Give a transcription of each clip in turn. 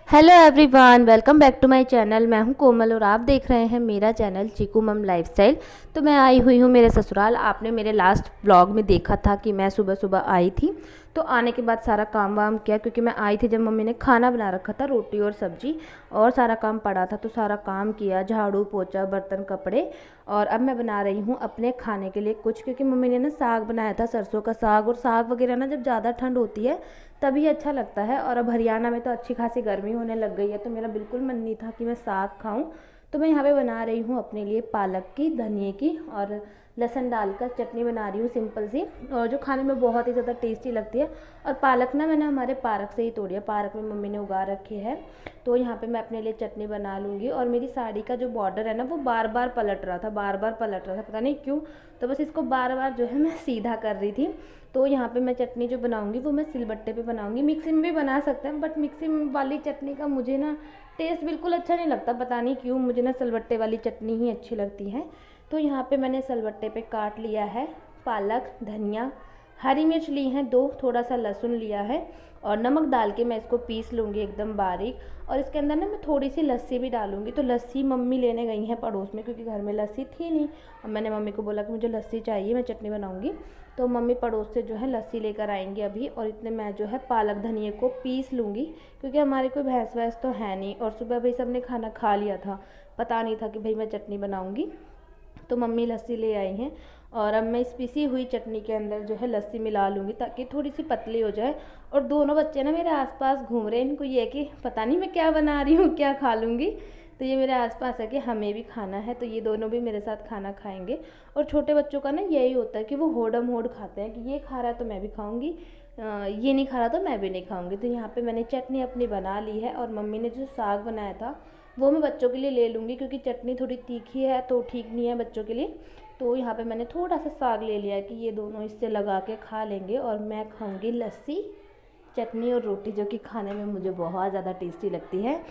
Hello everyone, welcome back to my channel. मैं हूं कोमल और आप देख रहे हैं मेरा चैनल चीकू मम लाइफस्टाइल। तो मैं आई हुई हूं मेरे ससुराल। आपने मेरे लास्ट व्लॉग में देखा था कि मैं सुबह सुबह आई थी। तो आने के बाद सारा काम वाम किया, क्योंकि मैं आई थी जब मम्मी ने खाना बना रखा था, रोटी और सब्जी, और सारा काम पड़ा था। तो सारा काम किया, झाड़ू पोछा, बर्तन, कपड़े। और अब मैं बना रही हूँ अपने खाने के लिए कुछ, क्योंकि मम्मी ने ना साग बनाया था, सरसों का साग। और साग वगैरह ना जब ज़्यादा ठंड होती है तभी अच्छा लगता है। और अब हरियाणा में तो अच्छी खासी गर्मी होने लग गई है, तो मेरा बिल्कुल मन नहीं था कि मैं साग खाऊं। तो मैं यहाँ पे बना रही हूँ अपने लिए पालक की, धनिए की और लहसुन डालकर चटनी बना रही हूँ, सिंपल सी, और जो खाने में बहुत ही ज़्यादा टेस्टी लगती है। और पालक ना मैंने हमारे पार्क से ही तोड़ी है, पार्क में मम्मी ने उगा रखी है। तो यहाँ पे मैं अपने लिए चटनी बना लूँगी। और मेरी साड़ी का जो बॉर्डर है ना, वो बार बार पलट रहा था, बार बार पलट रहा था, पता नहीं क्यों। तो बस इसको बार बार जो है मैं सीधा कर रही थी। तो यहाँ पे मैं चटनी जो बनाऊँगी वो मैं सिलबट्टे पे बनाऊँगी। मिक्सी में भी बना सकते हैं, बट मिक्सी वाली चटनी का मुझे ना टेस्ट बिल्कुल अच्छा नहीं लगता, पता नहीं क्यों। मुझे ना सिलबट्टे वाली चटनी ही अच्छी लगती है। तो यहाँ पे मैंने सिलबट्टे पे काट लिया है पालक, धनिया, हरी मिर्च ली हैं दो, थोड़ा सा लहसुन लिया है, और नमक डाल के मैं इसको पीस लूँगी एकदम बारीक। और इसके अंदर ना मैं थोड़ी सी लस्सी भी डालूँगी। तो लस्सी मम्मी लेने गई हैं पड़ोस में, क्योंकि घर में लस्सी थी नहीं। और मैंने मम्मी को बोला कि मुझे लस्सी चाहिए, मैं चटनी बनाऊँगी। तो मम्मी पड़ोस से जो है लस्सी लेकर आएंगी अभी। और इतने मैं जो है पालक धनिए को पीस लूँगी, क्योंकि हमारी कोई भैंस वैंस तो है नहीं। और सुबह भाई सब ने खाना खा लिया था, पता नहीं था कि भाई मैं चटनी बनाऊँगी। तो मम्मी लस्सी ले आई हैं। और अब मैं इस पिसी हुई चटनी के अंदर जो है लस्सी मिला लूँगी, ताकि थोड़ी सी पतली हो जाए। और दोनों बच्चे ना मेरे आसपास घूम रहे हैं, इनको ये है कि पता नहीं मैं क्या बना रही हूँ, क्या खा लूँगी। तो ये मेरे आसपास है कि हमें भी खाना है, तो ये दोनों भी मेरे साथ खाना खाएंगे। और छोटे बच्चों का ना यही होता है कि वो होड़म होड़ खाते हैं, कि ये खा रहा है तो मैं भी खाऊंगी, ये नहीं खा रहा तो मैं भी नहीं खाऊंगी। तो यहाँ पे मैंने चटनी अपनी बना ली है। और मम्मी ने जो साग बनाया था वो मैं बच्चों के लिए ले लूँगी, क्योंकि चटनी थोड़ी तीखी है तो ठीक नहीं है बच्चों के लिए। तो यहाँ पे मैंने थोड़ा सा साग ले लिया है कि ये दोनों इससे लगा के खा लेंगे। और मैं खाऊंगी लस्सी, चटनी और रोटी, जो कि खाने में मुझे बहुत ज़्यादा टेस्टी लगती है।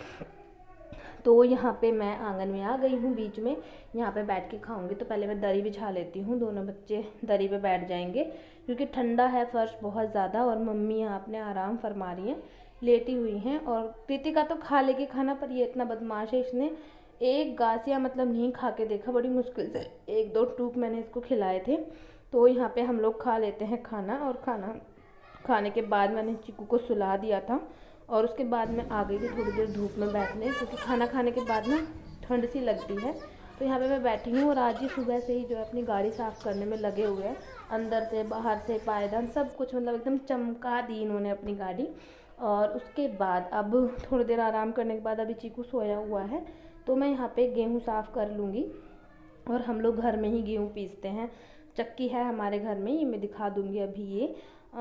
तो यहाँ पे मैं आंगन में आ गई हूँ बीच में, यहाँ पे बैठ के खाऊंगी। तो पहले मैं दरी बिछा लेती हूँ, दोनों बच्चे दरी पे बैठ जाएंगे, क्योंकि ठंडा है फर्श बहुत ज़्यादा। और मम्मी यहाँ अपने आराम फरमा रही हैं, लेटी हुई हैं। और कृतिका तो खा लेगी खाना, पर ये इतना बदमाश है, इसने एक गासिया मतलब नहीं खा के देखा, बड़ी मुश्किल से एक दो टूक मैंने इसको खिलाए थे। तो यहाँ पे हम लोग खा लेते हैं खाना। और खाना खाने के बाद मैंने चीकू को सुला दिया था। और उसके बाद मैं आ गई थी थोड़ी देर धूप में बैठने, क्योंकि खाना खाने के बाद ना ठंड सी लगती है। तो यहाँ पे मैं बैठी हूँ। और आज ही सुबह से ही जो है अपनी गाड़ी साफ़ करने में लगे हुए हैं, अंदर से बाहर से पायदान सब कुछ, मतलब एकदम चमका दी इन्होंने अपनी गाड़ी। और उसके बाद अब थोड़ी देर आराम करने के बाद अभी चीकू सोया हुआ है, तो मैं यहाँ पे गेहूँ साफ़ कर लूँगी। और हम लोग घर में ही गेहूँ पीसते हैं, चक्की है हमारे घर में, ये मैं दिखा दूँगी अभी। ये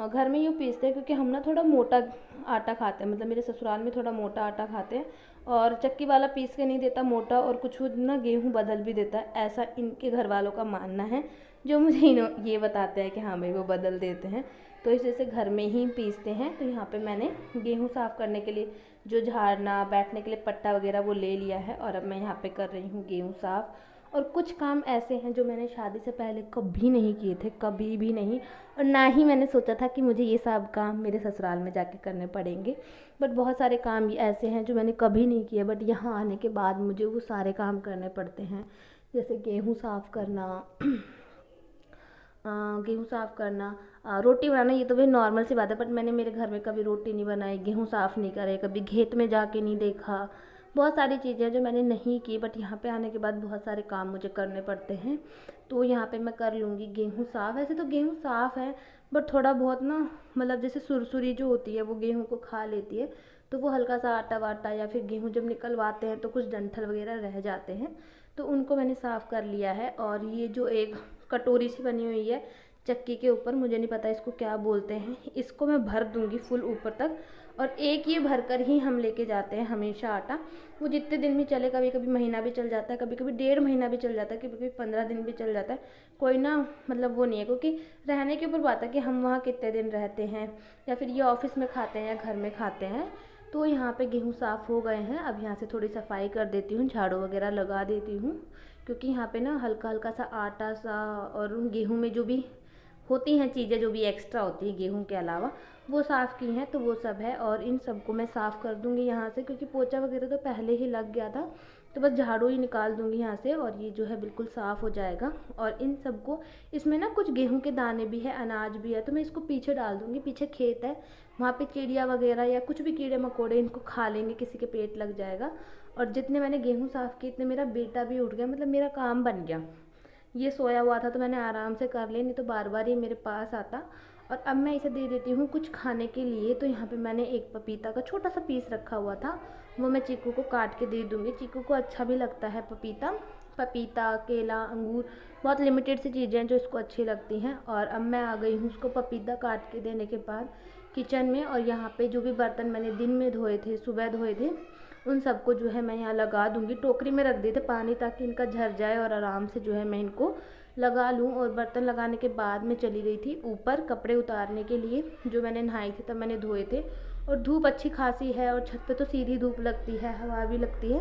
घर में यूँ पीसते हैं, क्योंकि हम ना थोड़ा मोटा आटा खाते हैं, मतलब मेरे ससुराल में थोड़ा मोटा आटा खाते हैं। और चक्की वाला पीस के नहीं देता मोटा, और कुछ ना गेहूँ बदल भी देता है, ऐसा इनके घर वालों का मानना है, जो मुझे ये बताते हैं कि हाँ भाई वो बदल देते हैं। तो इस वजह से घर में ही पीसते हैं। तो यहाँ पे मैंने गेहूँ साफ़ करने के लिए जो झाड़ना, बैठने के लिए पट्टा वगैरह वो ले लिया है। और अब मैं यहाँ पे कर रही हूँ गेहूँ साफ़। और कुछ काम ऐसे हैं जो मैंने शादी से पहले कभी नहीं किए थे, कभी भी नहीं। और ना ही मैंने सोचा था कि मुझे ये सब काम मेरे ससुराल में जाके करने पड़ेंगे। बट बहुत सारे काम ये ऐसे हैं जो मैंने कभी नहीं किए, बट यहाँ आने के बाद मुझे वो सारे काम करने पड़ते हैं। जैसे गेहूँ साफ़ करना, गेहूँ साफ़ करना, रोटी बनाना, ये तो भाई नॉर्मल सी बात है। बट मैंने मेरे घर में कभी रोटी नहीं बनाई, गेहूँ साफ़ नहीं करे, कभी खेत में जाके नहीं देखा। बहुत सारी चीज़ें जो मैंने नहीं की, बट यहाँ पे आने के बाद बहुत सारे काम मुझे करने पड़ते हैं। तो यहाँ पे मैं कर लूँगी गेहूँ साफ़। वैसे तो गेहूँ साफ़ है, बट थोड़ा बहुत ना, मतलब जैसे सुरसुरी जो होती है वो गेहूँ को खा लेती है। तो वो हल्का सा आटा वाटा या फिर गेहूँ जब निकलवाते हैं तो कुछ डंठल वगैरह रह जाते हैं, तो उनको मैंने साफ़ कर लिया है। और ये जो एक कटोरी सी बनी हुई है चक्की के ऊपर, मुझे नहीं पता इसको क्या बोलते हैं, इसको मैं भर दूंगी फुल ऊपर तक। और एक ये भर कर ही हम लेके जाते हैं हमेशा आटा। वो जितने दिन भी चले, कभी कभी महीना भी चल जाता है, कभी कभी 1.5 महीना भी चल जाता है, कभी कभी 15 दिन भी चल जाता है। कोई ना मतलब वो नहीं है, क्योंकि रहने के ऊपर बात है कि हम वहाँ कितने दिन रहते हैं, या फिर ये ऑफिस में खाते हैं या घर में खाते हैं। तो यहाँ पे गेहूँ साफ़ हो गए हैं। अब यहाँ से थोड़ी सफाई कर देती हूँ, झाड़ू वगैरह लगा देती हूँ, क्योंकि यहाँ पे ना हल्का हल्का सा आटा सा और गेहूँ में जो भी होती हैं चीज़ें जो भी एक्स्ट्रा होती है गेहूं के अलावा, वो साफ़ की हैं, तो वो सब है। और इन सबको मैं साफ़ कर दूँगी यहाँ से, क्योंकि पोछा वगैरह तो पहले ही लग गया था, तो बस झाड़ू ही निकाल दूँगी यहाँ से और ये जो है बिल्कुल साफ़ हो जाएगा। और इन सबको, इसमें ना कुछ गेहूं के दाने भी है, अनाज भी है, तो मैं इसको पीछे डाल दूँगी। पीछे खेत है, वहाँ पे चिड़िया वगैरह या कुछ भी कीड़े मकोड़े इनको खा लेंगे, किसी के पेट लग जाएगा। और जितने मैंने गेहूँ साफ़ किए, इतने मेरा बेटा भी उठ गया, मतलब मेरा काम बन गया। ये सोया हुआ था तो मैंने आराम से कर लिया, नहीं तो बार बार ये मेरे पास आता। और अब मैं इसे दे देती हूँ कुछ खाने के लिए। तो यहाँ पे मैंने एक पपीता का छोटा सा पीस रखा हुआ था, वो मैं चीकू को काट के दे दूँगी। चीकू को अच्छा भी लगता है पपीता, केला, अंगूर, बहुत लिमिटेड सी चीज़ें हैं जो इसको अच्छी लगती हैं। और अब मैं आ गई हूँ उसको पपीता काट के देने के बाद किचन में। और यहाँ पे जो भी बर्तन मैंने दिन में धोए थे, सुबह धोए थे, उन सबको जो है मैं यहाँ लगा दूँगी। टोकरी में रख दिए थे पानी, ताकि इनका झर जाए और आराम से जो है मैं इनको लगा लूँ। और बर्तन लगाने के बाद मैं चली गई थी ऊपर कपड़े उतारने के लिए, जो मैंने नहाई थी तब मैंने धोए थे। और धूप अच्छी खासी है और छत पे तो सीधी धूप लगती है, हवा भी लगती है,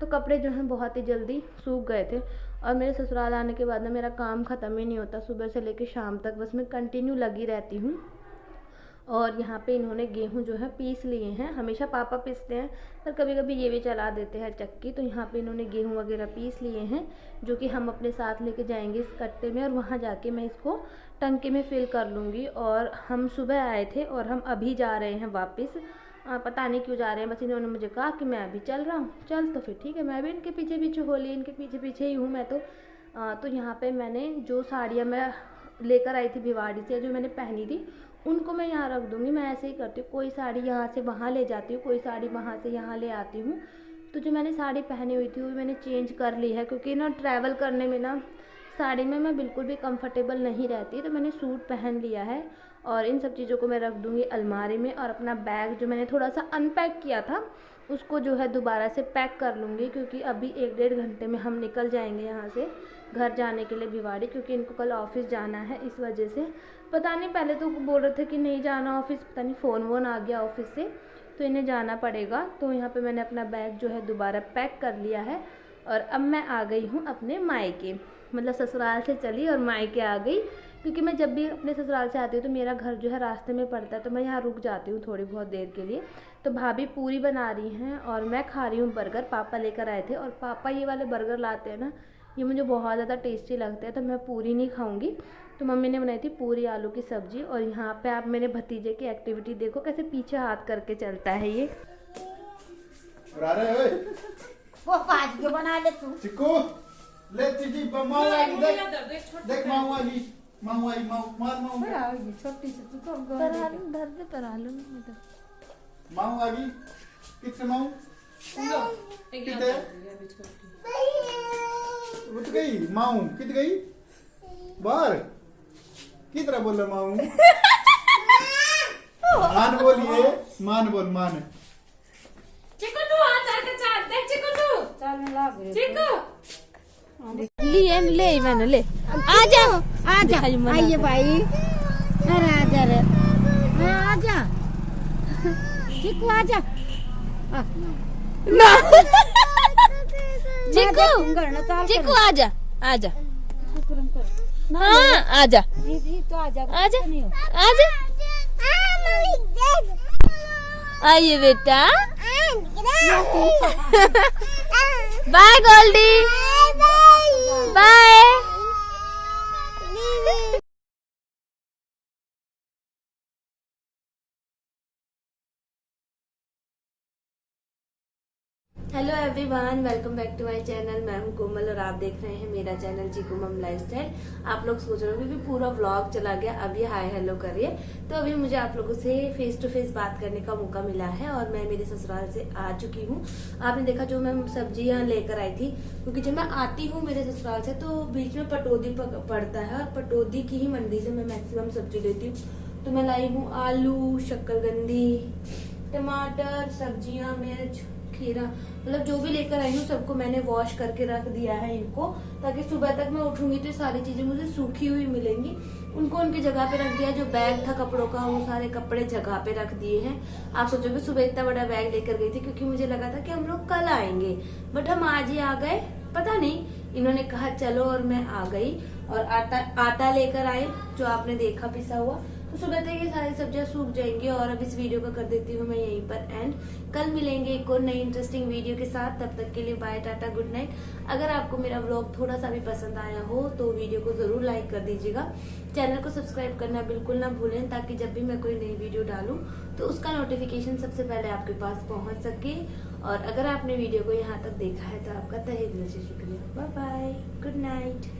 तो कपड़े जो हैं बहुत ही जल्दी सूख गए थे। और मेरे ससुराल आने के बाद ना मेरा काम ख़त्म ही नहीं होता, सुबह से लेकर शाम तक बस मैं कंटिन्यू लगी रहती हूँ। और यहाँ पे इन्होंने गेहूं जो है पीस लिए हैं, हमेशा पापा पीसते हैं पर कभी कभी ये भी चला देते हैं चक्की। तो यहाँ पे इन्होंने गेहूं वगैरह पीस लिए हैं, जो कि हम अपने साथ लेके जाएंगे इस कट्टे में, और वहाँ जाके मैं इसको टंकी में फिल कर लूँगी। और हम सुबह आए थे और हम अभी जा रहे हैं वापस, पता नहीं क्यों जा रहे हैं, बस इन्होंने मुझे कहा कि मैं अभी चल रहा हूँ, चल तो फिर ठीक है, मैं भी इनके पीछे पीछे होली इनके पीछे पीछे ही हूँ मैं तो। तो यहाँ पे मैंने जो साड़ियाँ मैं लेकर आई थी भिवाड़ी से, जो मैंने पहनी थी, उनको मैं यहाँ रख दूँगी। मैं ऐसे ही करती हूँ, कोई साड़ी यहाँ से वहाँ ले जाती हूँ, कोई साड़ी वहाँ से यहाँ ले आती हूँ। तो जो मैंने साड़ी पहनी हुई थी वो मैंने चेंज कर ली है, क्योंकि ना ट्रैवल करने में ना साड़ी में मैं बिल्कुल भी कंफर्टेबल नहीं रहती, तो मैंने सूट पहन लिया है। और इन सब चीज़ों को मैं रख दूँगी अलमारी में। और अपना बैग जो मैंने थोड़ा सा अनपैक किया था, उसको जो है दोबारा से पैक कर लूँगी, क्योंकि अभी 1-1.5 घंटे में हम निकल जाएंगे यहाँ से घर जाने के लिए भिवाड़ी, क्योंकि इनको कल ऑफिस जाना है। इस वजह से पता नहीं, पहले तो बोल रहे थे कि नहीं जाना ऑफिस, पता नहीं फ़ोन वोन आ गया ऑफिस से, तो इन्हें जाना पड़ेगा। तो यहाँ पे मैंने अपना बैग जो है दोबारा पैक कर लिया है। और अब मैं आ गई हूँ अपने मायके, मतलब ससुराल से चली और मायके आ गई, क्योंकि मैं जब भी अपने ससुराल से आती हूँ तो मेरा घर जो है रास्ते में पड़ता है, तो मैं यहाँ रुक जाती हूँ थोड़ी बहुत देर के लिए। तो भाभी पूरी बना रही हैं और मैं खा रही हूँ बर्गर, पापा लेकर आए थे। और पापा ये वाले बर्गर लाते हैं ना, ये मुझे बहुत ज़्यादा टेस्टी लगते हैं, तो मैं पूरी नहीं खाऊंगी। तो मम्मी ने बनाई थी पूरी आलू की सब्जी। और यहाँ पे आप मेरे भतीजे की एक्टिविटी देखो, कैसे पीछे हाथ करके चलता है ये। वो पाँच के बना ले तू। चिक्कू ले चीटी माऊ आई, देख माऊ आई मार छोटी सी तू कब धर दे पर आलू नहीं तो माऊ आ गई। कितने माऊ कितने उठ गई माऊ, कित गई बाहर कितना बोल रहा माऊ मान बोलिए, मान बोल मान। चिकू तू आ जाके चाल देख, चिकू तू चल लाग चिकू लिए ले मैंने ले आजा आजा आइए भाई, अरे आजा रे, आजा चिकू आजा ना चिकू आजा आजा, हाँ आजा तो आजा आजा आजा, आइए बेटा, bye Goldie, bye. Hello everyone, welcome back to my channel. मैं हूं कोमल और आप देख रहे हैं मेरा चैनल चीकू मम लाइफस्टाइल। आप लोग सोच रहे हो कि पूरा व्लॉग चला गया, अब ये हाय हेलो करिए। तो अभी मुझे आप लोगों से फेस टू फेस बात करने का मौका मिला है और मैं मेरे ससुराल से आ चुकी हूँ। आपने देखा जो मैं सब्जियां लेकर आई थी, क्योंकि जब मैं आती हूँ मेरे ससुराल से तो बीच में पटौदी पड़ता है, और पटौदी की ही मंडी से मैं मैक्सिमम सब्जी लेती हूँ। तो मैं लाई हूँ आलू, शक्करकंदी, टमाटर, सब्जियां, मिर्च, खीरा, मतलब जो भी लेकर आई हूँ सबको मैंने वॉश करके रख दिया है इनको, ताकि सुबह तक मैं उठूंगी तो सारी चीजें मुझे सूखी हुई मिलेंगी। उनको उनकी जगह पे रख दिया। जो बैग था कपड़ों का, वो सारे कपड़े जगह पे रख दिए हैं। आप सोचोगे सुबह इतना बड़ा बैग लेकर गई थी, क्योंकि मुझे लगा था कि हम लोग कल आएंगे, बट हम आज ही आ गए। पता नहीं, इन्होंने कहा चलो और मैं आ गई। और आटा लेकर आए, जो आपने देखा पिसा हुआ। तो सुबह तक ये सारी सब्जियां सूख जाएंगी। और अब इस वीडियो को कर देती हूँ मैं यहीं पर एंड। कल मिलेंगे एक और नई इंटरेस्टिंग वीडियो के साथ। तब तक के लिए बाय, टाटा, गुड नाइट। अगर आपको मेरा व्लॉग थोड़ा सा भी पसंद आया हो तो वीडियो को जरूर लाइक कर दीजिएगा। चैनल को सब्सक्राइब करना बिल्कुल ना भूलें, ताकि जब भी मैं कोई नई वीडियो डालूं तो उसका नोटिफिकेशन सबसे पहले आपके पास पहुंच सके। और अगर आपने वीडियो को यहाँ तक देखा है तो आपका तहे दिल से शुक्रिया। Bye bye, good night.